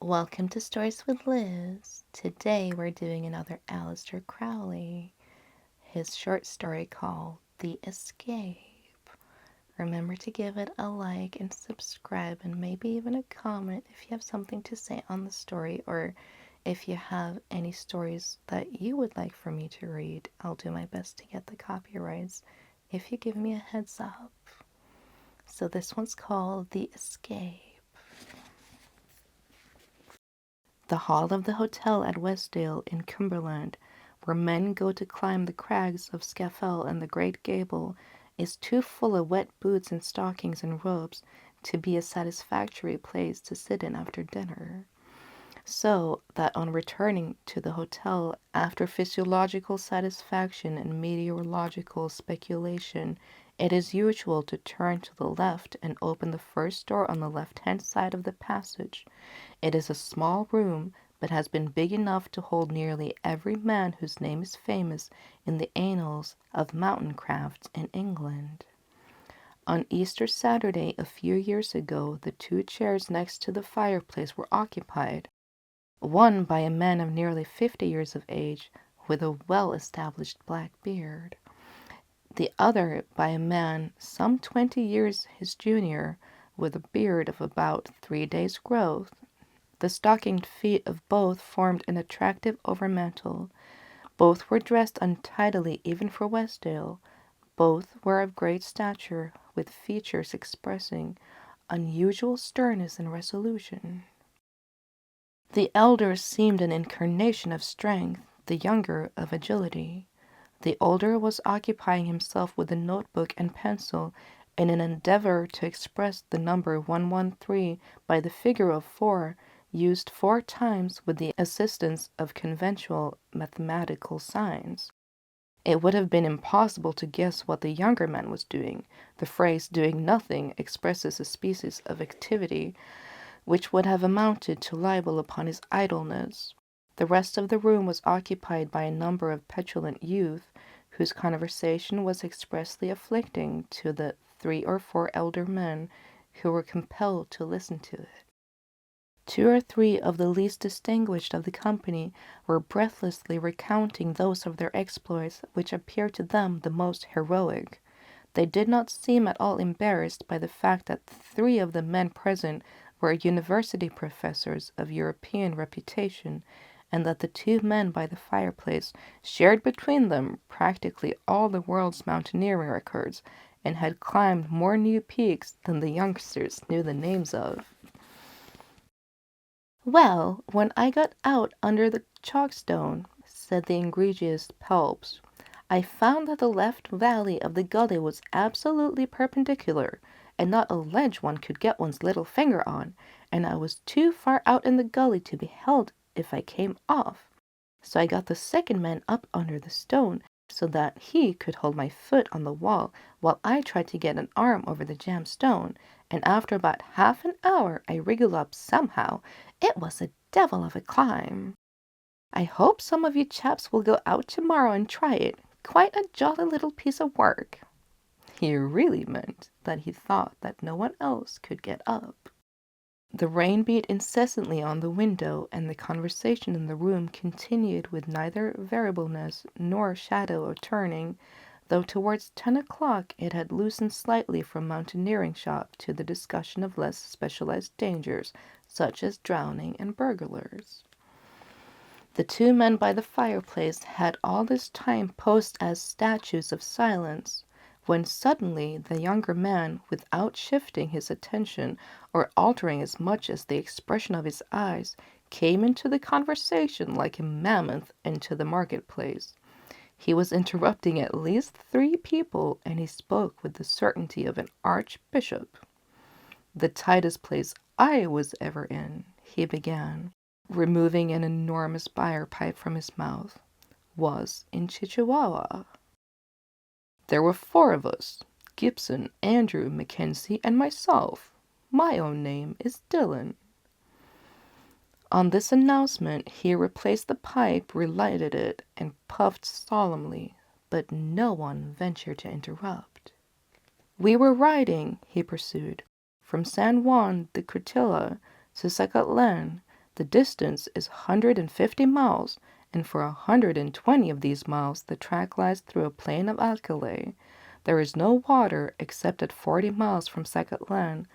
Welcome to Stories with Liz. Today we're doing another Aleister Crowley, his short story called The Escape. Remember to give it a like and subscribe and maybe even a comment if you have something to say on the story or if you have any stories that you would like for me to read. I'll do my best to get the copyrights if you give me a heads up. So this one's called The Escape. The hall of the hotel at Westdale in Cumberland, where men go to climb the crags of Scafell and the Great Gable, is too full of wet boots and stockings and robes to be a satisfactory place to sit in after dinner. So that on returning to the hotel after physiological satisfaction and meteorological speculation, it is usual to turn to the left and open the first door on the left-hand side of the passage. It is a small room, but has been big enough to hold nearly every man whose name is famous in the annals of mountain crafts in England. On Easter Saturday a few years ago, the two chairs next to the fireplace were occupied, one by a man of nearly 50 years of age with a well-established black beard, the other by a man some 20 years his junior with a beard of about 3 days' growth. The stockinged feet of both formed an attractive overmantel. Both were dressed untidily even for Westdale. Both were of great stature, with features expressing unusual sternness and resolution. The elder seemed an incarnation of strength, the younger of agility. The older was occupying himself with a notebook and pencil in an endeavor to express the number 113 by the figure of 4, used 4 times with the assistance of conventional mathematical signs. It would have been impossible to guess what the younger man was doing. The phrase doing nothing expresses a species of activity which would have amounted to libel upon his idleness. The rest of the room was occupied by a number of petulant youth, whose conversation was expressly afflicting to the 3 or 4 elder men who were compelled to listen to it. 2 or 3 of the least distinguished of the company were breathlessly recounting those of their exploits which appeared to them the most heroic. They did not seem at all embarrassed by the fact that 3 of the men present were university professors of European reputation, and that the 2 men by the fireplace shared between them practically all the world's mountaineering records, and had climbed more new peaks than the youngsters knew the names of. "Well, when I got out under the chalkstone," said the egregious Pelps, "I found that the left valley of the gully was absolutely perpendicular, and not a ledge one could get one's little finger on, and I was too far out in the gully to be held if I came off. So I got the second man up under the stone, so that he could hold my foot on the wall while I tried to get an arm over the jammed stone, and after about half an hour I wriggled up somehow. It was a devil of a climb. I hope some of you chaps will go out tomorrow and try it. Quite a jolly little piece of work." He really meant that he thought that no one else could get up. The rain beat incessantly on the window, and the conversation in the room continued with neither variableness nor shadow of turning, though towards 10 o'clock it had loosened slightly from mountaineering shop to the discussion of less specialized dangers, such as drowning and burglars. The 2 men by the fireplace had all this time posed as statues of silence, when suddenly the younger man, without shifting his attention or altering as much as the expression of his eyes, came into the conversation like a mammoth into the marketplace. He was interrupting at least 3 people, and he spoke with the certainty of an archbishop. "The tightest place I was ever in," he began, removing an enormous briar pipe from his mouth, "was in Chihuahua. There were 4 of us, Gibson, Andrew, Mackenzie, and myself. My own name is Dillon." On this announcement he replaced the pipe, relighted it, and puffed solemnly, but no one ventured to interrupt. "We were riding," he pursued, "from San Juan de Cretilla to Zacatlan, The distance is 150 miles, and for 120 of these miles the track lies through a plain of alkali. There is no water except at 40 miles from Secatlan,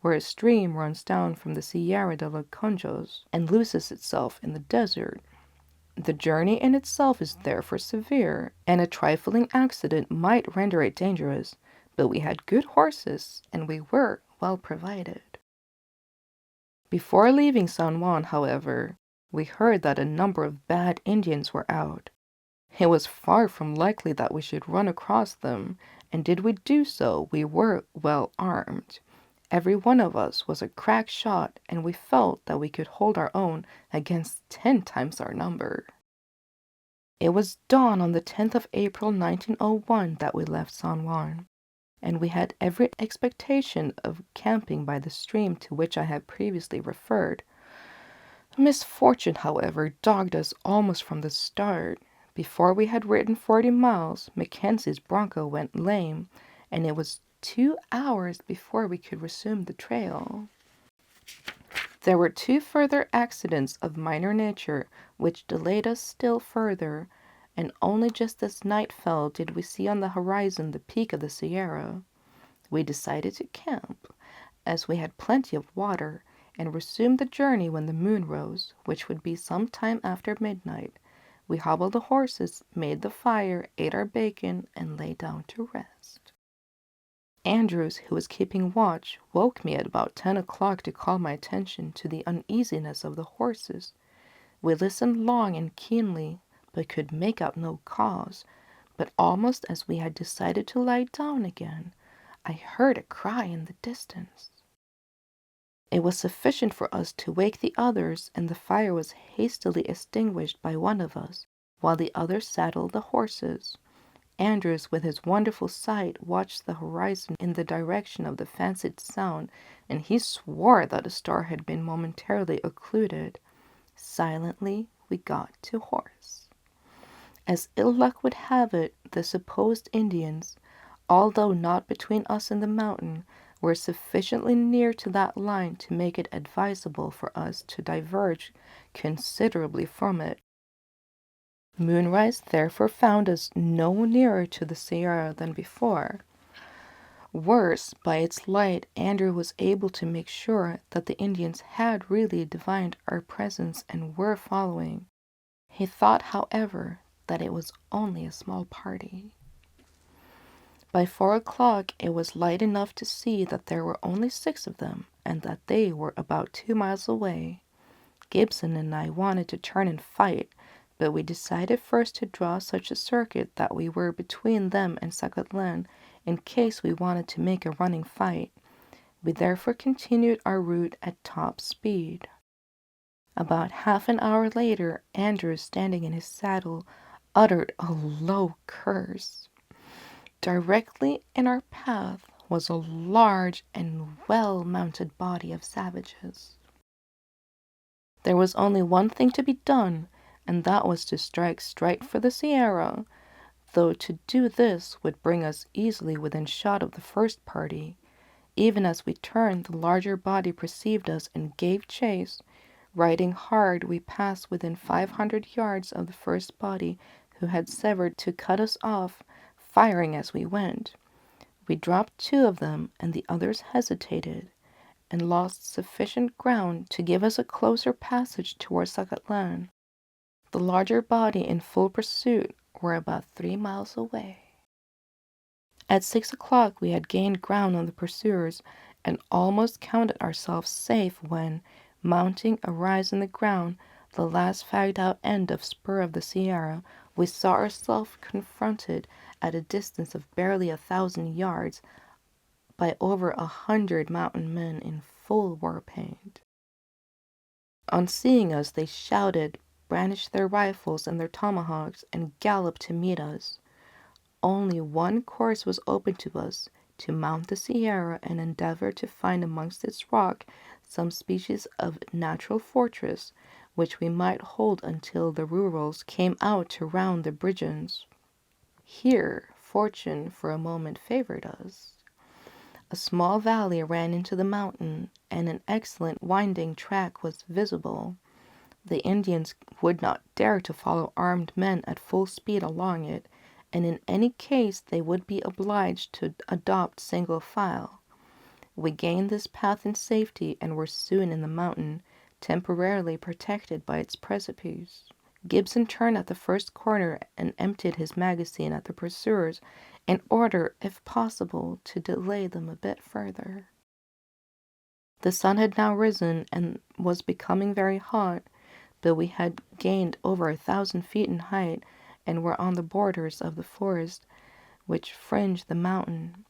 where a stream runs down from the Sierra de los Conjos and loses itself in the desert. The journey in itself is therefore severe, and a trifling accident might render it dangerous, but we had good horses, and we were well provided. Before leaving San Juan, however, we heard that a number of bad Indians were out. It was far from likely that we should run across them, and did we do so, we were well armed. Every one of us was a crack shot, and we felt that we could hold our own against 10 times our number. It was dawn on the 10th of April 1901 that we left San Juan, and we had every expectation of camping by the stream to which I had previously referred. Misfortune, however, dogged us almost from the start. Before we had ridden 40 miles, Mackenzie's bronco went lame, and it was 2 hours before we could resume the trail. There were 2 further accidents of minor nature which delayed us still further, and only just as night fell did we see on the horizon the peak of the Sierra. We decided to camp, as we had plenty of water, and resumed the journey when the moon rose, which would be some time after midnight. We hobbled the horses, made the fire, ate our bacon, and lay down to rest. Andrews, who was keeping watch, woke me at about 10 o'clock to call my attention to the uneasiness of the horses. We listened long and keenly, but could make out no cause. But almost as we had decided to lie down again, I heard a cry in the distance. It was sufficient for us to wake the others, and the fire was hastily extinguished by one of us, while the other saddled the horses. Andrews, with his wonderful sight, watched the horizon in the direction of the fancied sound, and he swore that a star had been momentarily occluded. Silently we got to horse. As ill luck would have it, the supposed Indians, although not between us and the mountain, were sufficiently near to that line to make it advisable for us to diverge considerably from it. Moonrise therefore found us no nearer to the Sierra than before. Worse, by its light, Andrew was able to make sure that the Indians had really divined our presence and were following. He thought, however, that it was only a small party. By 4 o'clock it was light enough to see that there were only 6 of them, and that they were about 2 miles away. Gibson and I wanted to turn and fight, but we decided first to draw such a circuit that we were between them and Secatlan, in case we wanted to make a running fight. We therefore continued our route at top speed. About half an hour later, Andrew, standing in his saddle, uttered a low curse. Directly in our path was a large and well-mounted body of savages. There was only one thing to be done, and that was to strike straight for the Sierra, though to do this would bring us easily within shot of the first party. Even as we turned, the larger body perceived us and gave chase. Riding hard, we passed within 500 yards of the first body, who had severed to cut us off, firing as we went. We dropped 2 of them, and the others hesitated, and lost sufficient ground to give us a closer passage towards Secatlan. The larger body in full pursuit were about 3 miles away. At 6 o'clock we had gained ground on the pursuers, and almost counted ourselves safe when, mounting a rise in the ground, the last fagged out end of spur of the Sierra, we saw ourselves confronted at a distance of barely 1,000 yards by over 100 mountain men in full war paint. On seeing us, they shouted, brandished their rifles and their tomahawks, and galloped to meet us. Only one course was open to us, to mount the Sierra and endeavor to find amongst its rock some species of natural fortress, which we might hold until the rurals came out to round the Bridgens. Here fortune for a moment favored us. A small valley ran into the mountain, and an excellent winding track was visible. The Indians would not dare to follow armed men at full speed along it, and in any case they would be obliged to adopt single file. We gained this path in safety and were soon in the mountain, temporarily protected by its precipice. Gibson turned at the first corner and emptied his magazine at the pursuers in order, if possible, to delay them a bit further. The sun had now risen and was becoming very hot, but we had gained over 1,000 feet in height and were on the borders of the forest which fringed the mountain.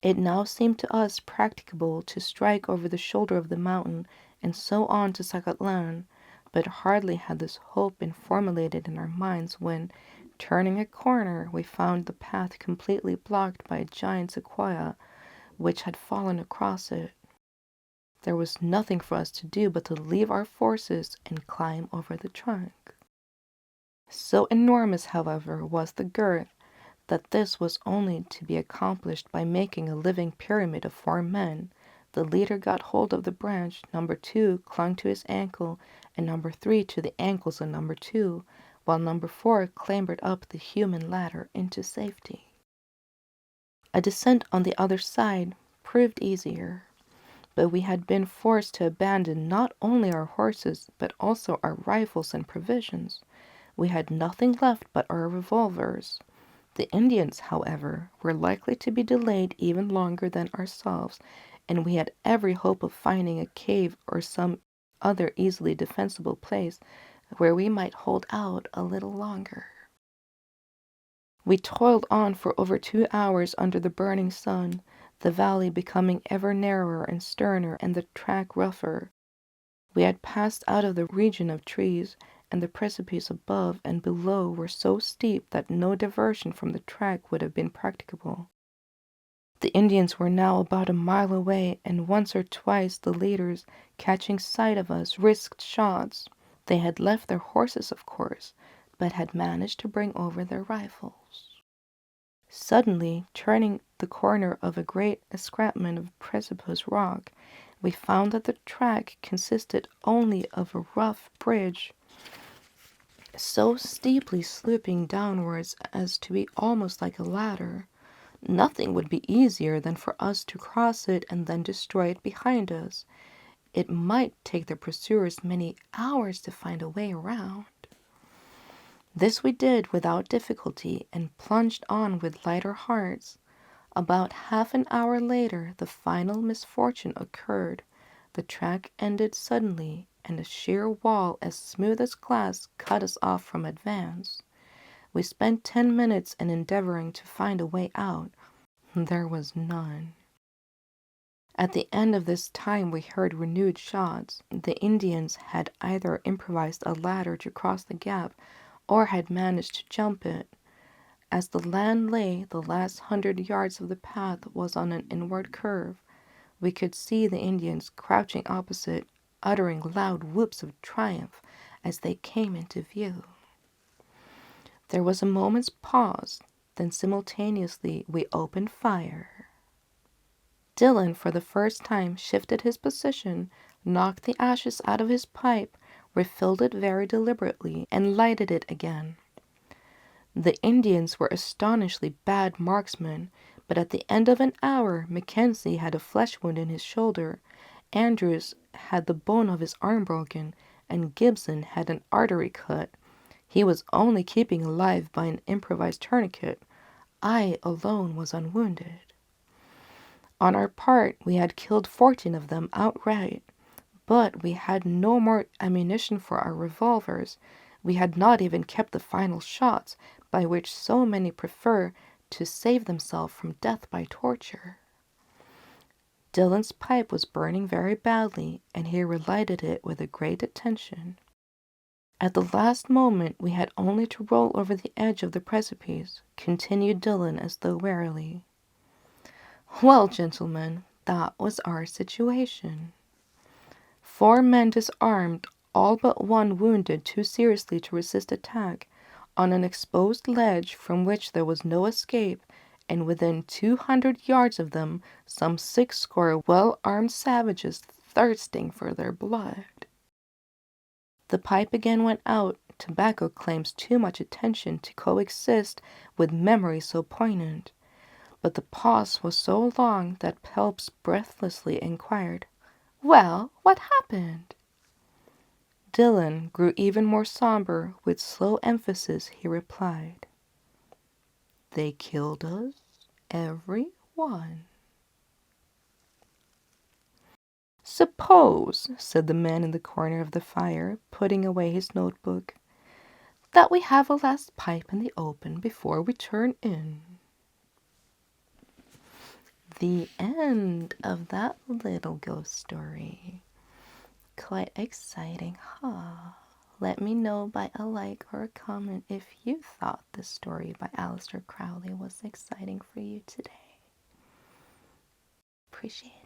It now seemed to us practicable to strike over the shoulder of the mountain and so on to Sakatlan, but hardly had this hope been formulated in our minds when, turning a corner, we found the path completely blocked by a giant sequoia which had fallen across it. There was nothing for us to do but to leave our forces and climb over the trunk. So enormous, however, was the girth, that this was only to be accomplished by making a living pyramid of 4 men. The leader got hold of the branch, number 2 clung to his ankle, and number 3 to the ankles of number 2, while number 4 clambered up the human ladder into safety. A descent on the other side proved easier, but we had been forced to abandon not only our horses but also our rifles and provisions. We had nothing left but our revolvers. The Indians, however, were likely to be delayed even longer than ourselves, and we had every hope of finding a cave or some other easily defensible place where we might hold out a little longer. We toiled on for over 2 hours under the burning sun, the valley becoming ever narrower and sterner and the track rougher. We had passed out of the region of trees, and the precipices above and below were so steep that no diversion from the track would have been practicable. The Indians were now about a mile away, and once or twice the leaders, catching sight of us, risked shots. They had left their horses, of course, but had managed to bring over their rifles. Suddenly, turning the corner of a great escarpment of precipitous rock, we found that the track consisted only of a rough bridge, so steeply sloping downwards as to be almost like a ladder. Nothing would be easier than for us to cross it and then destroy it behind us. It might take the pursuers many hours to find a way around. This we did without difficulty and plunged on with lighter hearts. About half an hour later the final misfortune occurred. The track ended suddenly, and a sheer wall as smooth as glass cut us off from advance. We spent 10 minutes in endeavoring to find a way out. There was none. At the end of this time we heard renewed shots. The Indians had either improvised a ladder to cross the gap or had managed to jump it. As the land lay, the last 100 yards of the path was on an inward curve. We could see the Indians crouching opposite, uttering loud whoops of triumph as they came into view. There was a moment's pause, then simultaneously we opened fire. Dillon, for the first time, shifted his position, knocked the ashes out of his pipe, refilled it very deliberately, and lighted it again. The Indians were astonishingly bad marksmen, but at the end of an hour Mackenzie had a flesh wound in his shoulder, Andrews had the bone of his arm broken, and Gibson had an artery cut. He was only keeping alive by an improvised tourniquet. I alone was unwounded. On our part, we had killed 14 of them outright, but we had no more ammunition for our revolvers. We had not even kept the final shots, by which so many prefer to save themselves from death by torture. Dillon's pipe was burning very badly, and he relighted it with a great attention. At the last moment we had only to roll over the edge of the precipice, continued Dillon as though wearily. Well, gentlemen, that was our situation. 4 men disarmed, all but one wounded too seriously to resist attack, on an exposed ledge from which there was no escape, and within 200 yards of them some 60 well-armed savages thirsting for their blood. The pipe again went out. Tobacco claims too much attention to coexist with memory so poignant. But the pause was so long that Phelps breathlessly inquired, "Well, what happened?" Dillon grew even more somber. With slow emphasis he replied, "They killed us, every one." "Suppose," said the man in the corner of the fire, putting away his notebook, "that we have a last pipe in the open before we turn in." The end of that little ghost story. Quite exciting, huh? Let me know by a like or a comment if you thought the story by Aleister Crowley was exciting for you today. Appreciate it.